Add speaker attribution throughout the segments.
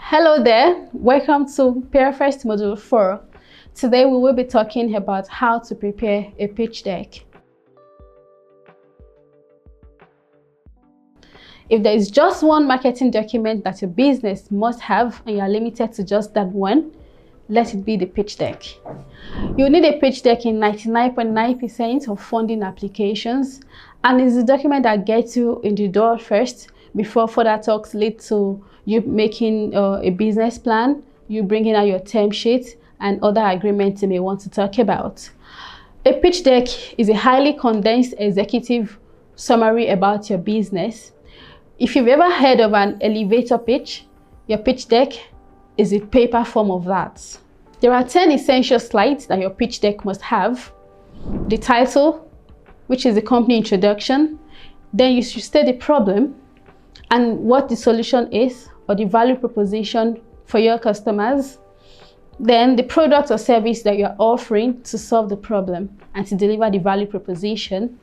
Speaker 1: Hello there, welcome to PEERFEST Module 4. Today we will be talking about how to prepare a pitch deck. If there is just one marketing document that your business must have and you are limited to just that one, let it be the pitch deck. You need a pitch deck in 99.9% of funding applications, and it's the document that gets you in the door first before further talks lead to you making a business plan, you bringing out your term sheet, and other agreements you may want to talk about. A pitch deck is a highly condensed executive summary about your business. If you've ever heard of an elevator pitch, your pitch deck is a paper form of that. There are 10 essential slides that your pitch deck must have. The title, which is the company introduction. Then you should state the problem and what the solution is, or the value proposition for your customers. Then the product or service that you're offering to solve the problem and to deliver the value proposition.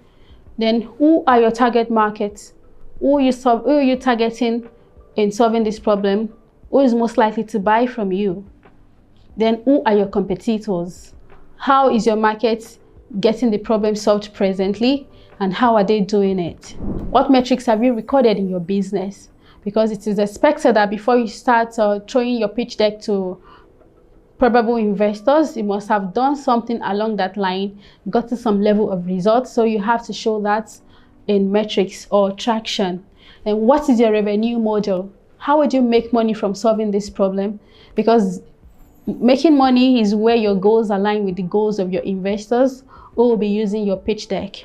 Speaker 1: Then who are your target markets? Who are you targeting in solving this problem? Who is most likely to buy from you? Then who are your competitors? How is your market getting the problem solved presently, and how are they doing it? What metrics have you recorded in your business? Because it is expected that before you start throwing your pitch deck to probable investors, you must have done something along that line, gotten some level of results. So you have to show that in metrics or traction. And what is your revenue model? How would you make money from solving this problem? Because making money is where your goals align with the goals of your investors who will be using your pitch deck.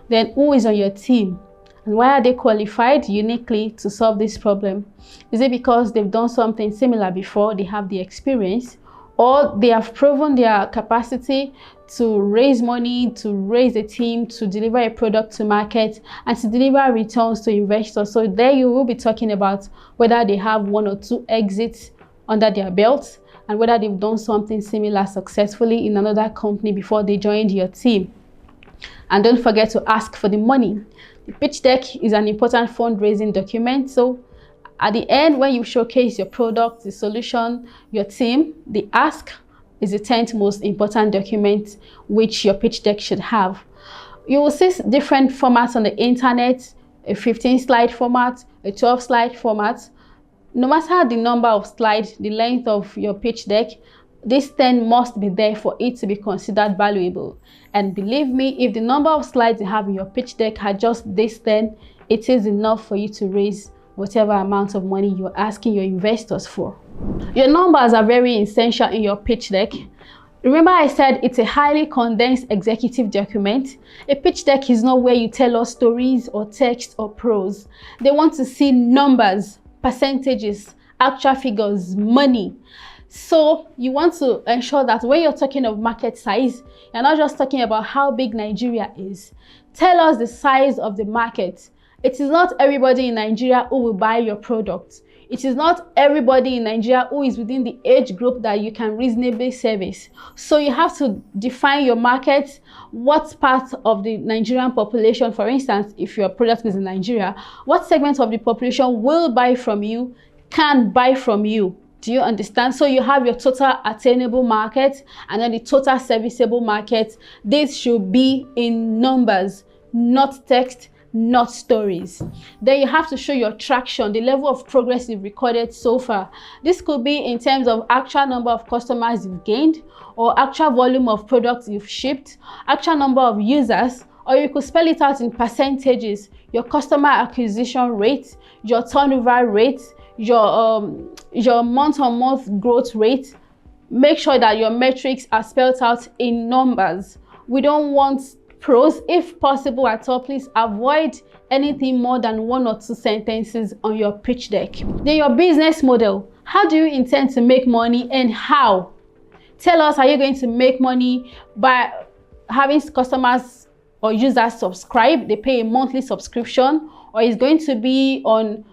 Speaker 1: Then who is on your team? And why are they qualified uniquely to solve this problem? Is it because they've done something similar before, they have the experience, or they have proven their capacity to raise money, to raise a team, to deliver a product to market, and to deliver returns to investors? So there you will be talking about whether they have 1 or 2 exits under their belts, and whether they've done something similar successfully in another company before they joined your team. And don't forget to ask for the money. The pitch deck is an important fundraising document. So at the end, when you showcase your product, the solution, your team, the ask is the 10th most important document which your pitch deck should have. You will see different formats on the internet, a 15-slide format, a 12-slide format. No matter the number of slides, the length of your pitch deck, this 10 must be there for it to be considered valuable. And believe me, if the number of slides you have in your pitch deck are just this 10, it is enough for you to raise whatever amount of money you're asking your investors for. Your numbers are very essential in your pitch deck. Remember I said it's a highly condensed executive document. A pitch deck is not where you tell us stories or text or prose. They want to see numbers, percentages, actual figures, money. So you want to ensure that when you're talking of market size, you're not just talking about how big Nigeria is. Tell us the size of the market. It is not everybody in Nigeria who will buy your product. It is not everybody in Nigeria who is within the age group that you can reasonably service. So you have to define your market, what part of the Nigerian population, for instance, if your product is in Nigeria, what segment of the population will buy from you, can buy from you. Do you understand? So you have your total attainable market and then the total serviceable market. This should be in numbers, not text, not stories. Then you have to show your traction, the level of progress you've recorded so far. This could be in terms of actual number of customers you've gained, or actual volume of products you've shipped, actual number of users, or you could spell it out in percentages, your customer acquisition rate, your turnover rate, your month-on-month growth rate. Make sure that your metrics are spelled out in numbers. We don't want prose. If possible at all, please avoid anything more than 1 or 2 sentences on your pitch deck. Then your business model. How do you intend to make money, and how? Tell us, are you going to make money by having customers or users subscribe? They pay a monthly subscription, or it's going to be on,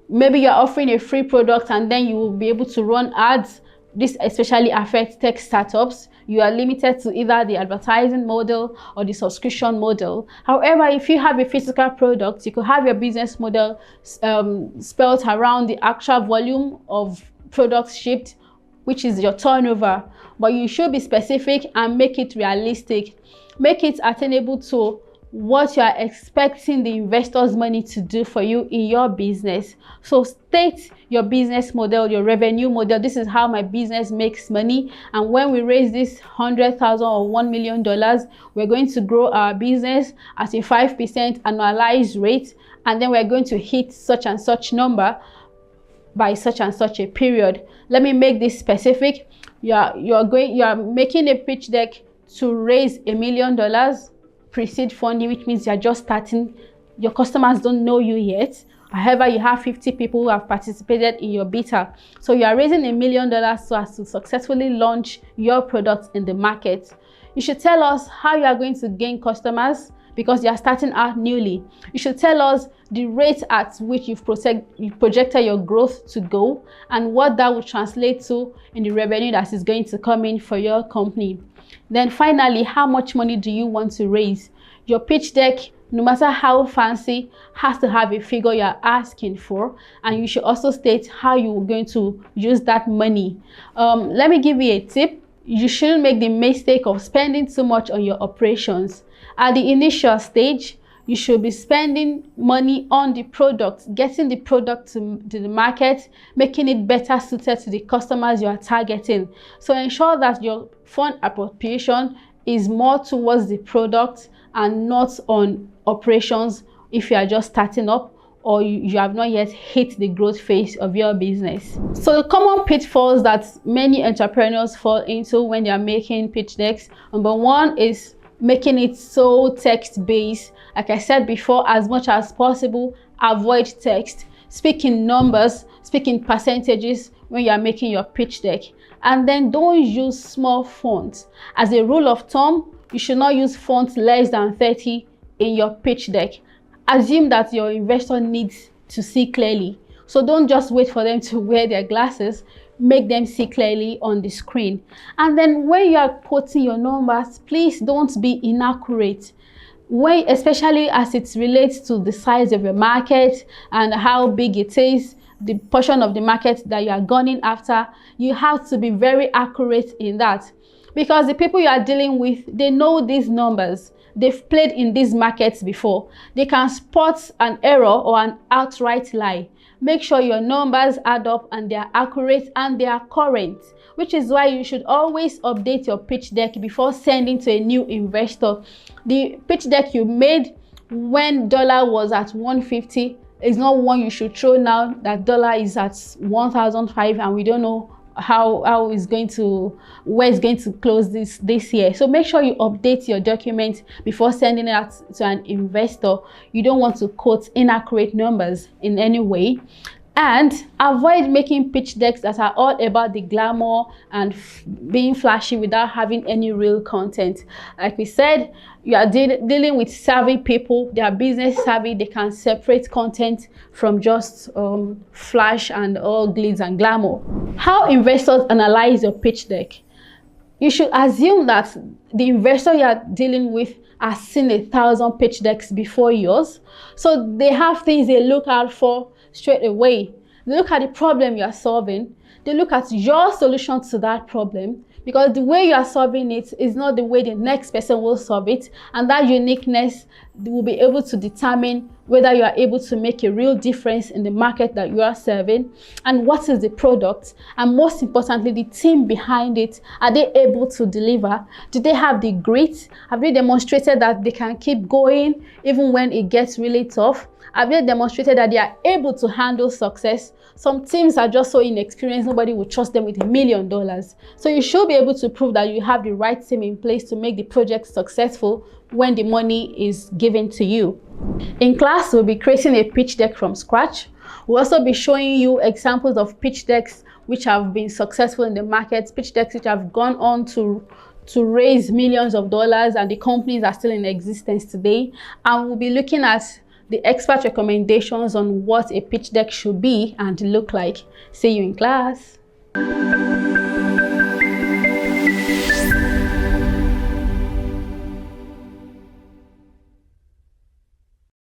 Speaker 1: maybe you're offering a free product and then you will be able to run ads This especially affects tech startups. You are limited to either the advertising model or the subscription model. However, if you have a physical product, you could have your business model spelled around the actual volume of products shipped, which is your turnover. But you should be specific and make it realistic. Make it attainable to what you are expecting the investors' money to do for you in your business. So state your business model, your revenue model. This is how my business makes money, and when we raise this $100,000 or $1 million, we're going to grow our business at a 5% annualized rate, and then we're going to hit such and such number by such and such a period. Let me make this specific. You are making a pitch deck to raise $1 million pre-seed funding, which means you're just starting. Your customers don't know you yet. However, you have 50 people who have participated in your beta. So you are raising $1 million so as to successfully launch your products in the market. You should tell us how you are going to gain customers, because you are starting out newly. You should tell us the rate at which you projected your growth to go, and what that will translate to in the revenue that is going to come in for your company. Then finally, how much money do you want to raise? Your pitch deck, no matter how fancy, has to have a figure you're asking for, and you should also state how you're going to use that money. Let me give you a tip. You shouldn't make the mistake of spending too much on your operations. At the initial stage, you should be spending money on the product, getting the product to the market, making it better suited to the customers you are targeting. So ensure that your fund appropriation is more towards the product and not on operations if you are just starting up or you have not yet hit the growth phase of your business. So the common pitfalls that many entrepreneurs fall into when they are making pitch decks, number one is making it so text-based. Like I said before, as much as possible, avoid text. Speak in numbers, speak in percentages when you are making your pitch deck. And then don't use small fonts. As a rule of thumb, you should not use fonts less than 30 in your pitch deck. Assume that your investor needs to see clearly. So don't just wait for them to wear their glasses. Make them see clearly on the screen. And then when you are quoting your numbers, please don't be inaccurate. Especially as it relates to the size of your market and how big it is, the portion of the market that you are gunning after, you have to be very accurate in that. Because the people you are dealing with, they know these numbers. They've played in these markets before. They can spot an error or an outright lie. Make sure your numbers add up and they are accurate and they are current, which is why you should always update your pitch deck before sending to a new investor. The pitch deck you made when dollar was at 150 is not one you should throw now that dollar is at 1,005 and we don't know how it's going to, where it's going to close this year. So make sure you update your document before sending it out to an investor. You don't want to quote inaccurate numbers in any way. And avoid making pitch decks that are all about the glamour and being flashy without having any real content. Like we said, you are dealing with savvy people. They are business savvy. They can separate content from just flash and all glitz and glamour. How investors analyze your pitch deck? You should assume that the investor you are dealing with has seen 1,000 pitch decks before yours. So they have things they look out for straight away. They look at the problem you are solving. They look at your solution to that problem, because the way you are solving it is not the way the next person will solve it, and that uniqueness will be able to determine whether you are able to make a real difference in the market that you are serving, and what is the product, and most importantly, the team behind it. Are they able to deliver? Do they have the grit? Have they demonstrated that they can keep going even when it gets really tough? Have they demonstrated that they are able to handle success? Some teams are just so inexperienced, nobody will trust them with $1 million. So you should be able to prove that you have the right team in place to make the project successful when the money is given to you. In class, we'll be creating a pitch deck from scratch. We'll also be showing you examples of pitch decks which have been successful in the market, pitch decks which have gone on to raise millions of dollars, and the companies are still in existence today. And we'll be looking at the expert recommendations on what a pitch deck should be and look like. See you in class.